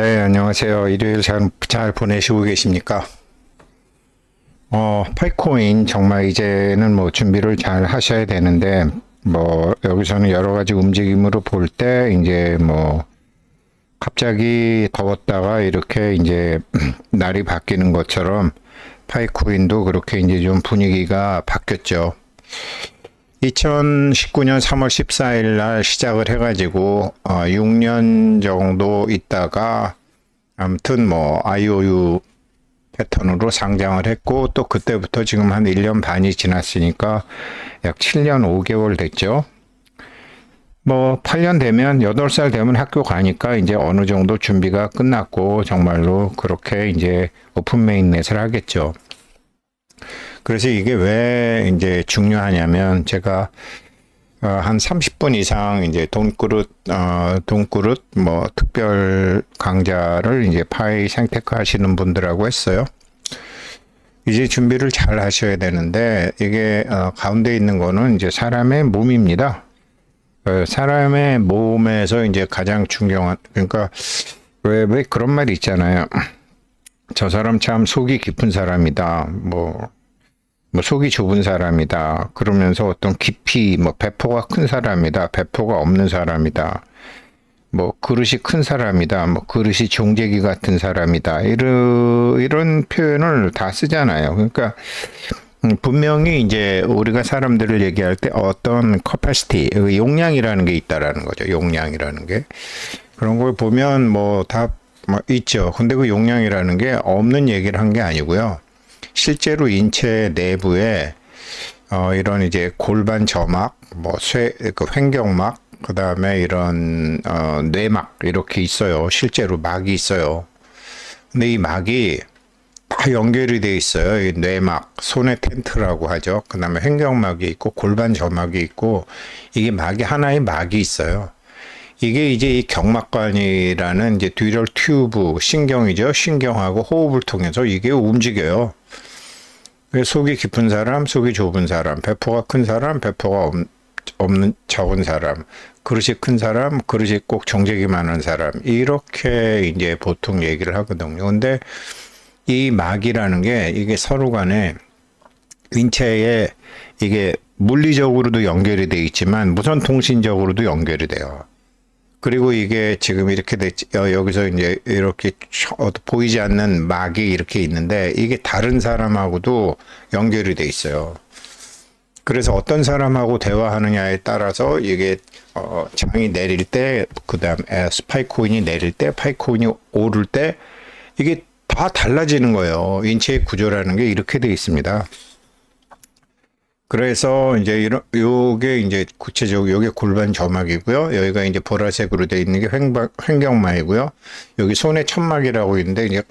네, 안녕하세요. 일요일 잘 보내시고 계십니까? 파이코인 정말 이제는 뭐 준비를 잘 하셔야 되는데, 뭐, 여기서는 여러 가지 움직임으로 볼 때, 이제 뭐, 갑자기 더웠다가 이렇게 이제 날이 바뀌는 것처럼 파이코인도 그렇게 이제 좀 분위기가 바뀌었죠. 2019년 3월 14일 날 시작을 해가지고 6년 정도 있다가 아무튼 뭐 IOU 패턴으로 상장을 했고 또 그때부터 지금 한 1년 반이 지났으니까 약 7년 5개월 됐죠. 뭐 8년 되면 8살 되면 학교 가니까 이제 어느 정도 준비가 끝났고 정말로 그렇게 이제 오픈 메인넷을 하겠죠. 그래서 이게 왜 이제 중요하냐면 제가 한 30분 이상 이제 돈그릇 뭐 특별 강좌를 이제 파이 생테크 하시는 분들하고 했어요. 이제 준비를 잘 하셔야 되는데 이게 가운데 있는 거는 이제 사람의 몸입니다. 사람의 몸에서 이제 가장 중요한 그러니까 왜 그런 말이 있잖아요. 저 사람 참 속이 깊은 사람이다. 뭐 속이 좁은 사람이다. 그러면서 어떤 깊이, 뭐, 배포가 큰 사람이다. 배포가 없는 사람이다. 뭐, 그릇이 큰 사람이다. 뭐, 그릇이 종재기 같은 사람이다. 이런 표현을 다 쓰잖아요. 그러니까, 분명히 이제 우리가 사람들을 얘기할 때 어떤 capacity, 용량이라는 게 있다라는 거죠. 용량이라는 게. 그런 걸 보면 뭐, 다 있죠. 근데 그 용량이라는 게 없는 얘기를 한 게 아니고요. 실제로 인체 내부에 이런 이제 골반 저막, 뭐 그 횡격막, 그 다음에 이런 뇌막 이렇게 있어요. 실제로 막이 있어요. 근데 이 막이 다 연결이 돼 있어요. 이 뇌막, 손의 텐트라고 하죠. 그 다음에 횡격막이 있고 골반 저막이 있고 이게 막이 하나의 막이 있어요. 이게 이제 이 경막관이라는 이제 듀럴 튜브 신경이죠. 신경하고 호흡을 통해서 이게 움직여요. 속이 깊은 사람, 속이 좁은 사람, 배포가 큰 사람, 배포가 없는 적은 사람, 그릇이 큰 사람, 그릇이 꼭 정제기 많은 사람 이렇게 이제 보통 얘기를 하거든요. 근데 이 막이라는 게 이게 서로 간에 인체에 이게 물리적으로도 연결이 돼 있지만 무선 통신적으로도 연결이 돼요. 그리고 이게 지금 이렇게 여기서 이제 이렇게 보이지 않는 막이 이렇게 있는데 이게 다른 사람하고도 연결이 돼 있어요. 그래서 어떤 사람하고 대화하느냐에 따라서 이게 장이 내릴 때, 그다음 스파이코인이 내릴 때, 파이코인이 오를 때 이게 다 달라지는 거예요. 인체의 구조라는 게 이렇게 돼 있습니다. 그래서 이제 요게 이제 구체적으로 요게 골반 저막이고요. 여기가 이제 보라색으로 되어 있는 게 횡격막이고요. 여기 손의 천막이라고 있는데 이제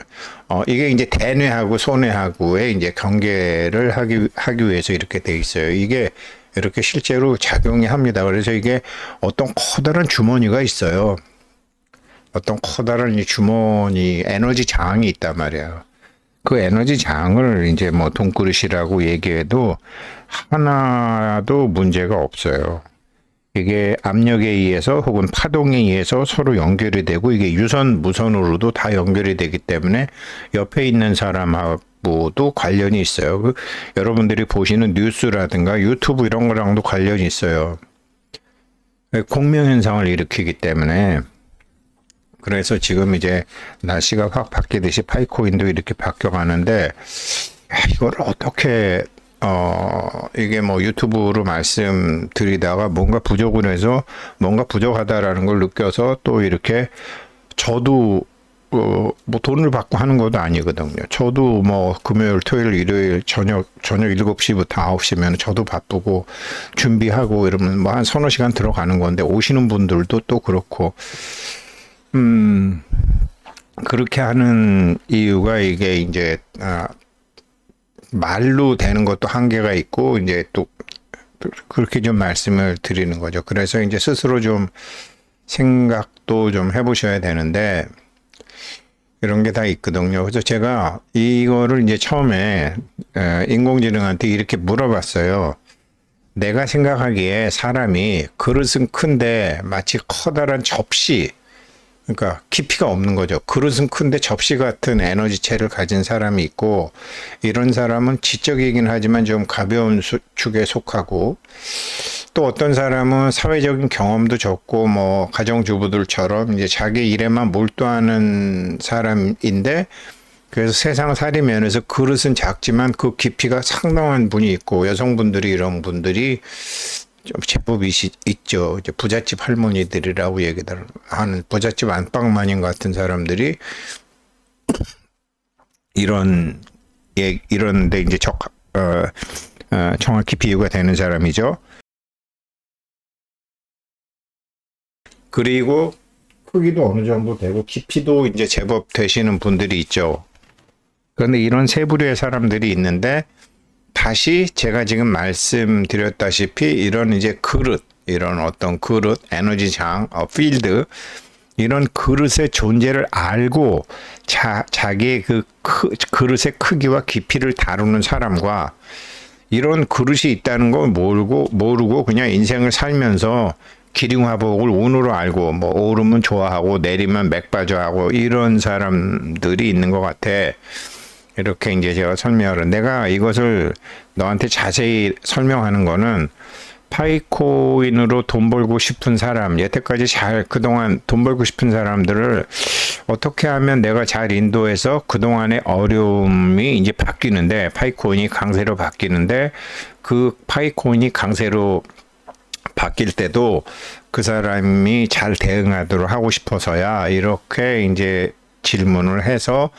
이게 이제 대뇌하고 소뇌하고의 이제 경계를 하기 위해서 이렇게 되어 있어요. 이게 이렇게 실제로 작용이 합니다. 그래서 이게 어떤 커다란 주머니가 있어요. 어떤 커다란 이 주머니 에너지 장이 있단 말이에요. 그 에너지 장을 이제 뭐 돈그릇이라고 얘기해도 하나도 문제가 없어요. 이게 압력에 의해서 혹은 파동에 의해서 서로 연결이 되고 이게 유선, 무선으로도 다 연결이 되기 때문에 옆에 있는 사람하고도 관련이 있어요. 여러분들이 보시는 뉴스라든가 유튜브 이런 거랑도 관련이 있어요. 공명현상을 일으키기 때문에 그래서 지금 이제 날씨가 확 바뀌듯이 파이코인도 이렇게 바뀌어가는데 이걸 어떻게 이게 뭐 유튜브로 말씀드리다가 뭔가 부족을 해서 뭔가 부족하다라는 걸 느껴서 또 이렇게 저도 뭐 돈을 받고 하는 것도 아니거든요. 저도 뭐 금요일, 토요일, 일요일 저녁 7시부터 9시면 저도 바쁘고 준비하고 이러면 뭐 한 서너 시간 들어가는 건데 오시는 분들도 또 그렇고 그렇게 하는 이유가 이게 이제 말로 되는 것도 한계가 있고 이제 또 그렇게 좀 말씀을 드리는 거죠. 그래서 이제 스스로 좀 생각도 좀 해보셔야 되는데 이런 게 다 있거든요. 그래서 제가 이거를 이제 처음에 인공지능한테 이렇게 물어봤어요. 내가 생각하기에 사람이 그릇은 큰데 마치 커다란 접시 그러니까 깊이가 없는 거죠. 그릇은 큰데 접시 같은 에너지체를 가진 사람이 있고, 이런 사람은 지적이긴 하지만 좀 가벼운 축에 속하고, 또 어떤 사람은 사회적인 경험도 적고 뭐 가정주부들처럼 이제 자기 일에만 몰두하는 사람인데, 그래서 세상 살이 면에서 그릇은 작지만 그 깊이가 상당한 분이 있고, 여성분들이 이런 분들이 좀 제법 있죠. 이제 부잣집 할머니들이라고 얘기들 하는 부잣집 안방마님 같은 사람들이 이런데 이제 정확히 비유가 되는 사람이죠. 그리고 크기도 어느 정도 되고 깊이도 이제 제법 되시는 분들이 있죠. 그런데 이런 세 부류의 사람들이 있는데, 다시 제가 지금 말씀드렸다시피 이런 이제 그릇, 이런 어떤 그릇, 에너지장, 필드, 이런 그릇의 존재를 알고 자기의 그 그릇의 크기와 깊이를 다루는 사람과, 이런 그릇이 있다는 걸 모르고 그냥 인생을 살면서 기륭화복을 운으로 알고 뭐 오르면 좋아하고 내리면 맥빠져하고 이런 사람들이 있는 것 같아. 이렇게 이제 제가 설명을, 내가 이것을 너한테 자세히 설명하는 거는 파이코인으로 돈 벌고 싶은 사람, 여태까지 그동안 돈 벌고 싶은 사람들을 어떻게 하면 내가 잘 인도해서 그동안의 어려움이 이제 바뀌는데, 파이코인이 강세로 바뀌는데, 그 파이코인이 강세로 바뀔 때도 그 사람이 잘 대응하도록 하고 싶어서야 이렇게 이제 질문을 해서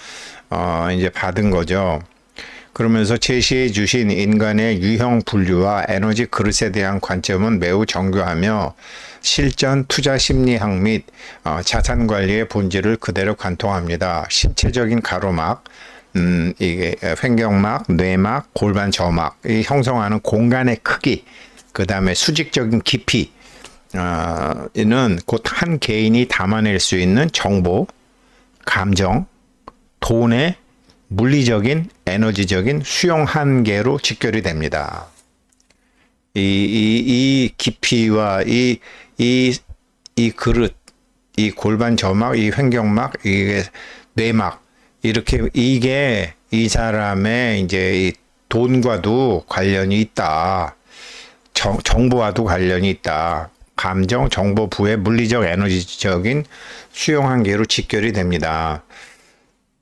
이제 받은 거죠. 그러면서 제시해 주신 인간의 유형 분류와 에너지 그릇에 대한 관점은 매우 정교하며 실전 투자 심리학 및 자산 관리의 본질을 그대로 관통합니다. 신체적인 가로막, 이게 횡격막, 뇌막, 골반 저막, 이 형성하는 공간의 크기, 그 다음에 수직적인 깊이, 이는 곧 한 개인이 담아낼 수 있는 정보, 감정, 돈의 물리적인, 에너지적인 수용 한계로 직결이 됩니다. 이 깊이와 이 그릇, 이 골반 저막, 이 횡격막, 이게 뇌막, 이렇게 이게 이 사람의 이제 이 돈과도 관련이 있다. 정보와도 관련이 있다. 감정, 정보 부의 물리적, 에너지적인 수용 한계로 직결이 됩니다.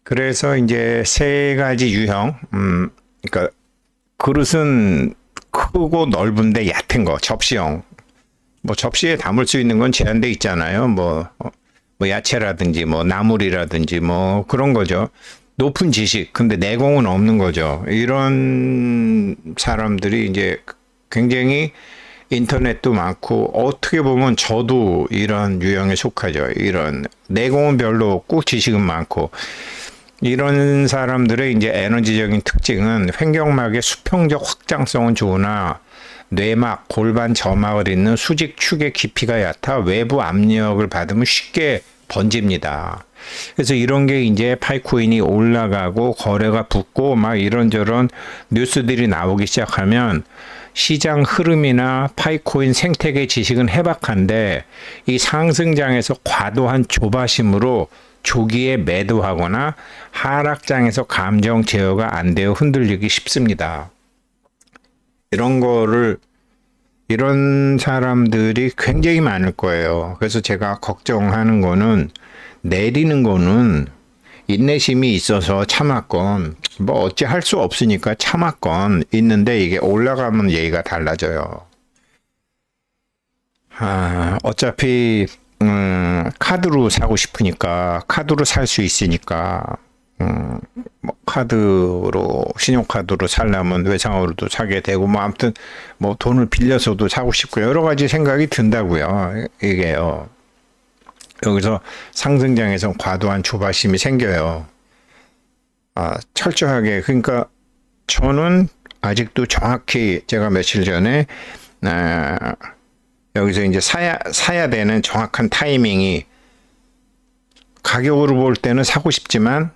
그래서 이제 세 가지 유형, 그러니까 그릇은 크고 넓은데 얕은 거, 접시형. 뭐 접시에 담을 수 있는 건 제한돼 있잖아요. 뭐 야채라든지 뭐 나물이라든지 뭐 그런 거죠. 높은 지식, 근데 내공은 없는 거죠. 이런 사람들이 이제 굉장히 인터넷도 많고, 어떻게 보면 저도 이런 유형에 속하죠. 이런 내공은 별로 없고 지식은 많고, 이런 사람들의 이제 에너지적인 특징은 횡격막의 수평적 확장성은 좋으나 뇌막, 골반 저막을 잇는 수직축의 깊이가 얕아 외부 압력을 받으면 쉽게 번집니다. 그래서 이런 게 이제 파이코인이 올라가고 거래가 붙고 막 이런저런 뉴스들이 나오기 시작하면 시장 흐름이나 파이코인 생태계 지식은 해박한데, 이 상승장에서 과도한 조바심으로 조기에 매도하거나 하락장에서 감정 제어가 안 되어 흔들리기 쉽습니다. 이런 사람들이 굉장히 많을 거예요. 그래서 제가 걱정하는 거는, 내리는 거는 인내심이 있어서 참았건, 뭐 어찌 할 수 없으니까 참았건 있는데, 이게 올라가면 얘기가 달라져요. 어차피 카드로 사고 싶으니까, 카드로 살 수 있으니까, 뭐 카드로, 신용카드로 살려면 외상으로도 사게 되고, 뭐 아무튼 뭐 돈을 빌려서도 사고 싶고 여러 가지 생각이 든다고요. 이게요. 여기서 상승장에서 과도한 조바심이 생겨요. 철저하게. 그러니까 저는 아직도 정확히 제가 며칠 전에 여기서 이제 사야 되는 정확한 타이밍이, 가격으로 볼 때는 사고 싶지만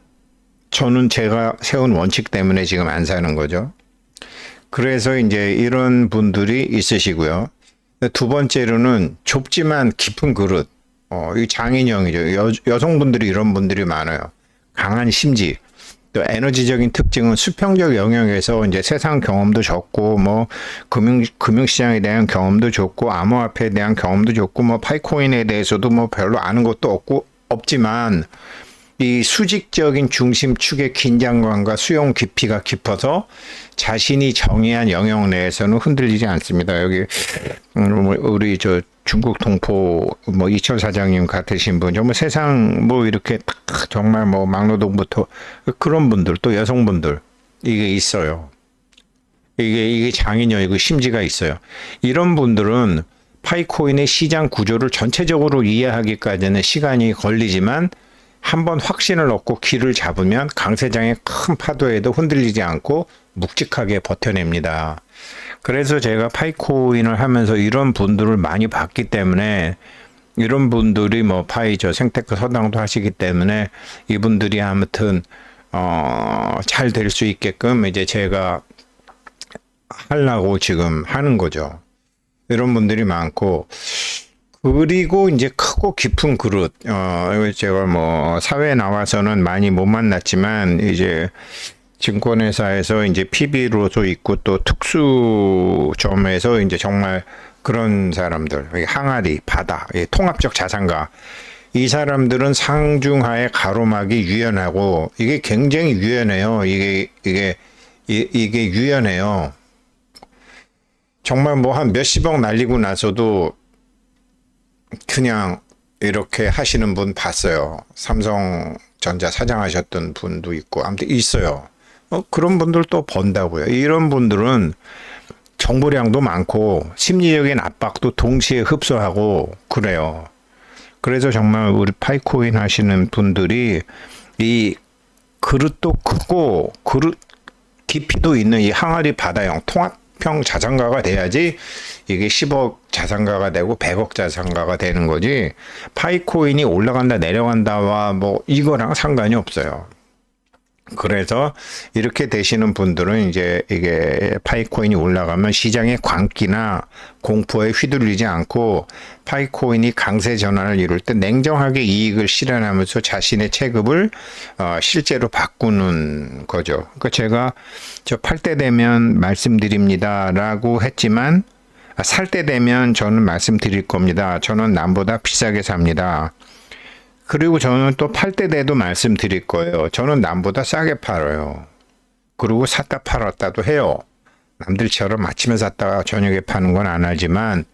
저는 제가 세운 원칙 때문에 지금 안 사는 거죠. 그래서 이제 이런 분들이 있으시고요. 두 번째로는 좁지만 깊은 그릇. 이 장인형이죠. 여성분들이 이런 분들이 많아요. 강한 심지. 또 에너지적인 특징은 수평적 영역에서 이제 세상 경험도 적고 뭐 금융시장에 대한 경험도 좋고 암호화폐에 대한 경험도 좋고 뭐 파이코인에 대해서도 뭐 별로 아는 것도 없지만 이 수직적인 중심축의 긴장감과 수용 깊이가 깊어서 자신이 정의한 영역 내에서는 흔들리지 않습니다. 여기 우리 저 중국 동포 뭐 이철 사장님 같으신 분, 정말 세상 뭐 이렇게 딱 정말 뭐 막노동부터 그런 분들 또 여성분들 이게 있어요. 이게 장인여이고 심지가 있어요. 이런 분들은 파이코인의 시장 구조를 전체적으로 이해하기까지는 시간이 걸리지만 한번 확신을 얻고 길을 잡으면 강세장의 큰 파도에도 흔들리지 않고 묵직하게 버텨냅니다. 그래서 제가 파이코인을 하면서 이런 분들을 많이 봤기 때문에 이런 분들이 뭐 파이저 생테크 서당도 하시기 때문에 이분들이 아무튼 잘 될 수 있게끔 이제 제가 하려고 지금 하는 거죠. 이런 분들이 많고 그리고 이제 크고 깊은 그릇 제가 뭐 사회에 나와서는 많이 못 만났지만 이제 증권회사에서 이제 PB로도 있고 또 특수점에서 이제 정말 그런 사람들, 항아리, 바다, 통합적 자산가. 이 사람들은 상중하의 가로막이 유연하고 이게 굉장히 유연해요. 이게 유연해요. 정말 뭐 한 몇십억 날리고 나서도 그냥 이렇게 하시는 분 봤어요. 삼성전자 사장하셨던 분도 있고 아무튼 있어요. 그런 분들 또 번다고요. 이런 분들은 정보량도 많고 심리적인 압박도 동시에 흡수하고 그래요. 그래서 정말 우리 파이코인 하시는 분들이 이 그릇도 크고 그릇 깊이도 있는 이 항아리 바다형 통합형 자산가가 돼야지 이게 10억 자산가가 되고 100억 자산가가 되는 거지 파이코인이 올라간다 내려간다와 뭐 이거랑 상관이 없어요. 그래서 이렇게 되시는 분들은 이제 이게 파이코인이 올라가면 시장의 광기나 공포에 휘둘리지 않고 파이코인이 강세 전환을 이룰 때 냉정하게 이익을 실현하면서 자신의 체급을 실제로 바꾸는 거죠. 그러니까 제가 저 팔 때 되면 말씀드립니다라고 했지만 살 때 되면 저는 말씀드릴 겁니다. 저는 남보다 비싸게 삽니다. 그리고 저는 또 팔 때 돼도 말씀드릴 거예요. 저는 남보다 싸게 팔아요. 그리고 샀다 팔았다도 해요. 남들처럼 아침에 샀다가 저녁에 파는 건 안 하지만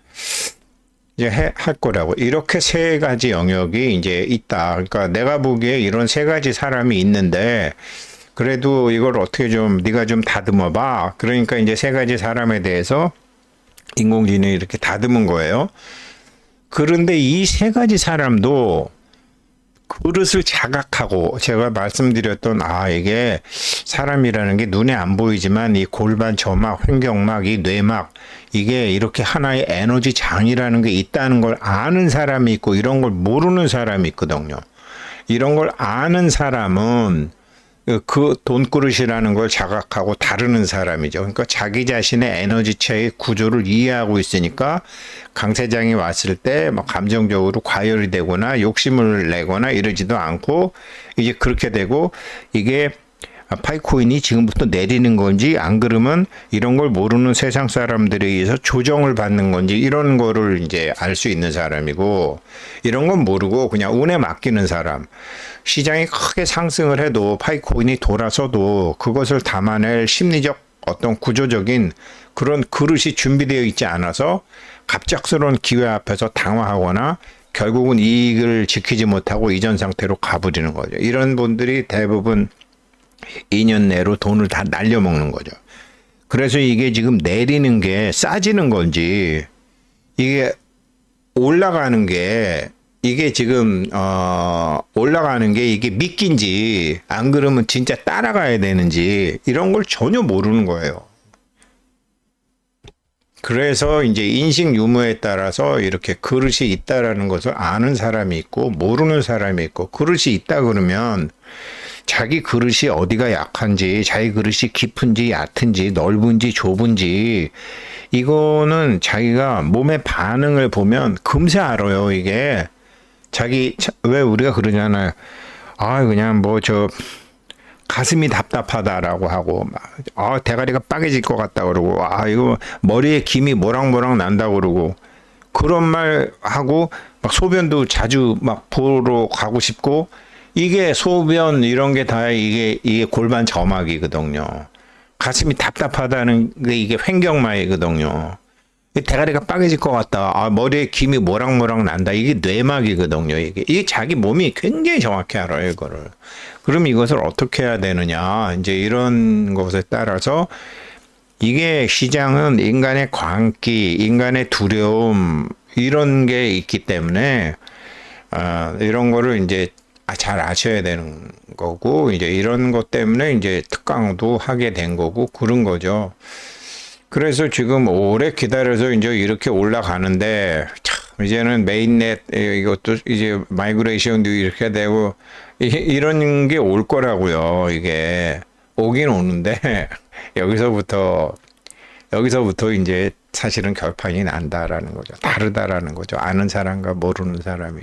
이제 할 거라고. 이렇게 세 가지 영역이 이제 있다. 그러니까 내가 보기에 이런 세 가지 사람이 있는데 그래도 이걸 어떻게 좀 네가 좀 다듬어 봐. 그러니까 이제 세 가지 사람에 대해서 인공지능이 이렇게 다듬은 거예요. 그런데 이 세 가지 사람도 그릇을 자각하고 제가 말씀드렸던 이게 사람이라는 게 눈에 안 보이지만 이 골반 저막, 횡격막, 이 뇌막 이게 이렇게 하나의 에너지 장이라는 게 있다는 걸 아는 사람이 있고 이런 걸 모르는 사람이 있거든요. 이런 걸 아는 사람은 그 돈그릇이라는 걸 자각하고 다루는 사람이죠. 그러니까 자기 자신의 에너지체의 구조를 이해하고 있으니까 강세장이 왔을 때 막 감정적으로 과열이 되거나 욕심을 내거나 이러지도 않고 이제 그렇게 되고 이게 파이코인이 지금부터 내리는 건지 안 그러면 이런 걸 모르는 세상 사람들에 의해서 조정을 받는 건지 이런 거를 이제 알 수 있는 사람이고 이런 건 모르고 그냥 운에 맡기는 사람. 시장이 크게 상승을 해도 파이코인이 돌아서도 그것을 담아낼 심리적 어떤 구조적인 그런 그릇이 준비되어 있지 않아서 갑작스러운 기회 앞에서 당황하거나 결국은 이익을 지키지 못하고 이전 상태로 가버리는 거죠. 이런 분들이 대부분 2년 내로 돈을 다 날려먹는 거죠. 그래서 이게 지금 내리는 게 싸지는 건지 이게 올라가는 게 이게 지금 올라가는 게 이게 미끼인지 안 그러면 진짜 따라가야 되는지 이런 걸 전혀 모르는 거예요. 그래서 이제 인식 유무에 따라서 이렇게 그릇이 있다라는 것을 아는 사람이 있고 모르는 사람이 있고 그릇이 있다 그러면 자기 그릇이 어디가 약한지 자기 그릇이 깊은지 얕은지 넓은지 좁은지 이거는 자기가 몸의 반응을 보면 금세 알아요. 이게 왜 우리가 그러잖아요. 아, 그냥 뭐 가슴이 답답하다라고 하고, 대가리가 빠개질 것 같다 그러고, 이거 머리에 김이 모락모락 난다 그러고, 그런 말 하고, 막 소변도 자주 막 보러 가고 싶고, 이게 소변 이런 게 다 이게 골반 점막이거든요. 가슴이 답답하다는 게 이게 횡격막이거든요. 대가리가 빠개질 것 같다. 머리에 김이 모락모락 난다. 이게 뇌막이거든요. 이게 자기 몸이 굉장히 정확히 알아요, 이거를. 그럼 이것을 어떻게 해야 되느냐. 이제 이런 것에 따라서 이게 시장은 인간의 광기, 인간의 두려움, 이런 게 있기 때문에, 이런 거를 이제 잘 아셔야 되는 거고, 이제 이런 것 때문에 이제 특강도 하게 된 거고, 그런 거죠. 그래서 지금 오래 기다려서 이제 이렇게 올라가는데, 참, 이제는 메인넷, 이것도 이제 마이그레이션도 이렇게 되고, 이런 게 올 거라고요. 이게 오긴 오는데, 여기서부터 이제 사실은 결판이 난다라는 거죠. 다르다라는 거죠. 아는 사람과 모르는 사람이.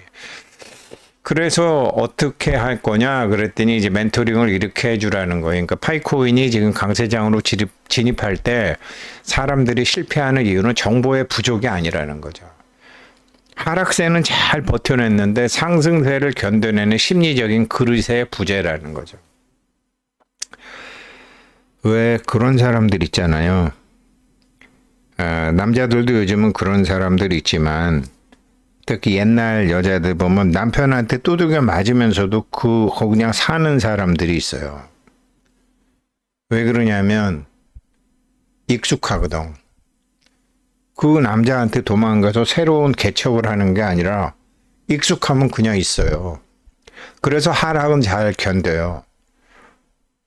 그래서 어떻게 할 거냐 그랬더니 이제 멘토링을 이렇게 해주라는 거예요. 그러니까 파이코인이 지금 강세장으로 진입할 때 사람들이 실패하는 이유는 정보의 부족이 아니라는 거죠. 하락세는 잘 버텨냈는데 상승세를 견뎌내는 심리적인 그릇의 부재라는 거죠. 왜 그런 사람들 있잖아요. 남자들도 요즘은 그런 사람들이 있지만 특히 옛날 여자들 보면 남편한테 두들겨 맞으면서도 그냥 사는 사람들이 있어요. 왜 그러냐면 익숙하거든. 그 남자한테 도망가서 새로운 개척을 하는 게 아니라 익숙하면 그냥 있어요. 그래서 하락은 잘 견뎌요.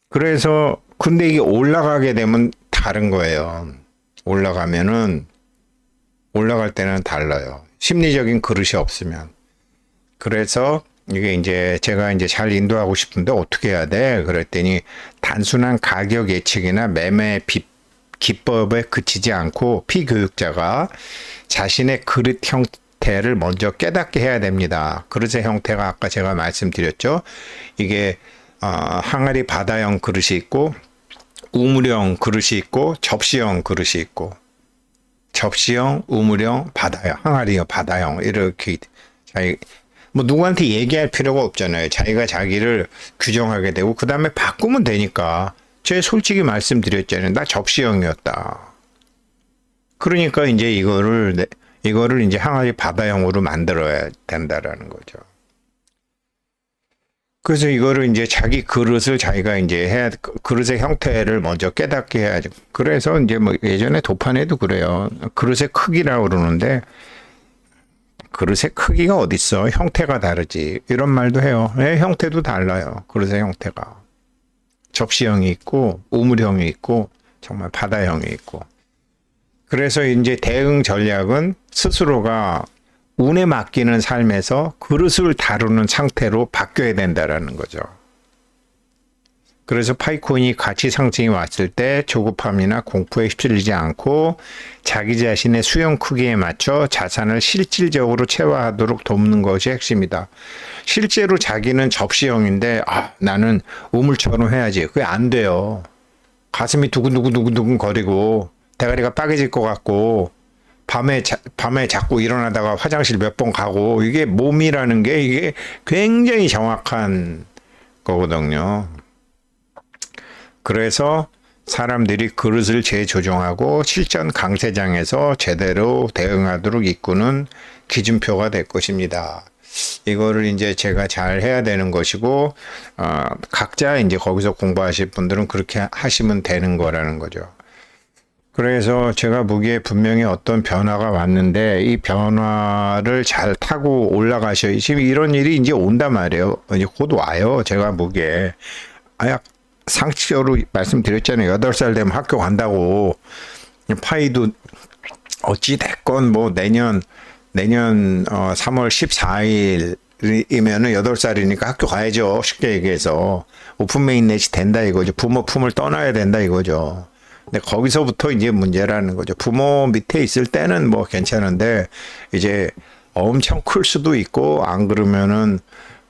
그래서 근데 이게 올라가게 되면 다른 거예요. 올라갈 때는 달라요. 심리적인 그릇이 없으면. 그래서 이게 이제 제가 이제 잘 인도하고 싶은데 어떻게 해야 돼? 그랬더니 단순한 가격 예측이나 매매 기법에 그치지 않고 피교육자가 자신의 그릇 형태를 먼저 깨닫게 해야 됩니다. 그릇의 형태가 아까 제가 말씀드렸죠. 이게 항아리 바다형 그릇이 있고 우물형 그릇이 있고 접시형 그릇이 있고 접시형, 우물형, 바다형, 항아리형, 바다형 이렇게 뭐 누구한테 얘기할 필요가 없잖아요. 자기가 자기를 규정하게 되고 그 다음에 바꾸면 되니까. 제가 솔직히 말씀드렸잖아요. 나 접시형이었다. 그러니까 이제 이거를 이제 항아리 바다형으로 만들어야 된다라는 거죠. 그래서 이거를 이제 자기 그릇을 자기가 이제 그릇의 형태를 먼저 깨닫게 해야죠. 그래서 이제 뭐 예전에 도판에도 그래요. 그릇의 크기라고 그러는데 그릇의 크기가 어딨어? 형태가 다르지. 이런 말도 해요. 형태도 달라요. 그릇의 형태가. 접시형이 있고 우물형이 있고 정말 바다형이 있고. 그래서 이제 대응 전략은 스스로가 운에 맡기는 삶에서 그릇을 다루는 상태로 바뀌어야 된다라는 거죠. 그래서 파이콘이 가치 상승이 왔을 때 조급함이나 공포에 휩쓸리지 않고 자기 자신의 수용 크기에 맞춰 자산을 실질적으로 채화하도록 돕는 것이 핵심이다. 실제로 자기는 접시형인데 나는 우물처럼 해야지. 그게 안 돼요. 가슴이 두근두근 거리고 대가리가 빠개질 것 같고 밤에 자꾸 일어나다가 화장실 몇 번 가고 이게 몸이라는 게 이게 굉장히 정확한 거거든요. 그래서 사람들이 그릇을 재조정하고 실전 강세장에서 제대로 대응하도록 이끄는 기준표가 될 것입니다. 이거를 이제 제가 잘 해야 되는 것이고 각자 이제 거기서 공부하실 분들은 그렇게 하시면 되는 거라는 거죠. 그래서 제가 보기에 분명히 어떤 변화가 왔는데 이 변화를 잘 타고 올라가셔야 지금 이런 일이 이제 온단 말이에요. 이제 곧 와요. 제가 보기에 상식적으로 말씀드렸잖아요. 8살 되면 학교 간다고. 파이도 어찌 됐건 뭐 내년 3월 14일이면은 8살이니까 학교 가야죠. 쉽게 얘기해서 오픈 메인넷이 된다 이거죠. 부모 품을 떠나야 된다 이거죠. 근데 거기서부터 이제 문제라는 거죠. 부모 밑에 있을 때는 뭐 괜찮은데 이제 엄청 클 수도 있고 안 그러면은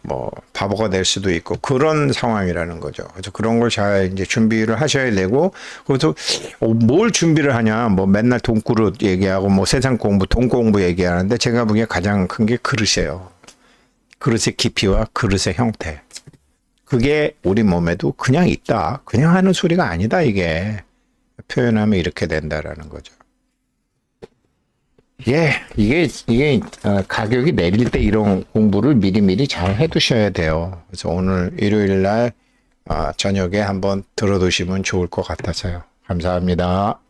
뭐 바보가 될 수도 있고 그런 상황이라는 거죠. 그래서 그런 걸 잘 이제 준비를 하셔야 되고 그래서 뭘 준비를 하냐 뭐 맨날 돈그릇 얘기하고 뭐 세상 공부 돈 공부 얘기하는데 제가 보기에 가장 큰 게 그릇이에요. 그릇의 깊이와 그릇의 형태. 그게 우리 몸에도 그냥 있다. 그냥 하는 소리가 아니다 이게. 표현하면 이렇게 된다라는 거죠. 이게 가격이 내릴 때 이런 공부를 미리미리 잘 해두셔야 돼요. 그래서 오늘 일요일 날 저녁에 한번 들어두시면 좋을 것 같아서요. 감사합니다.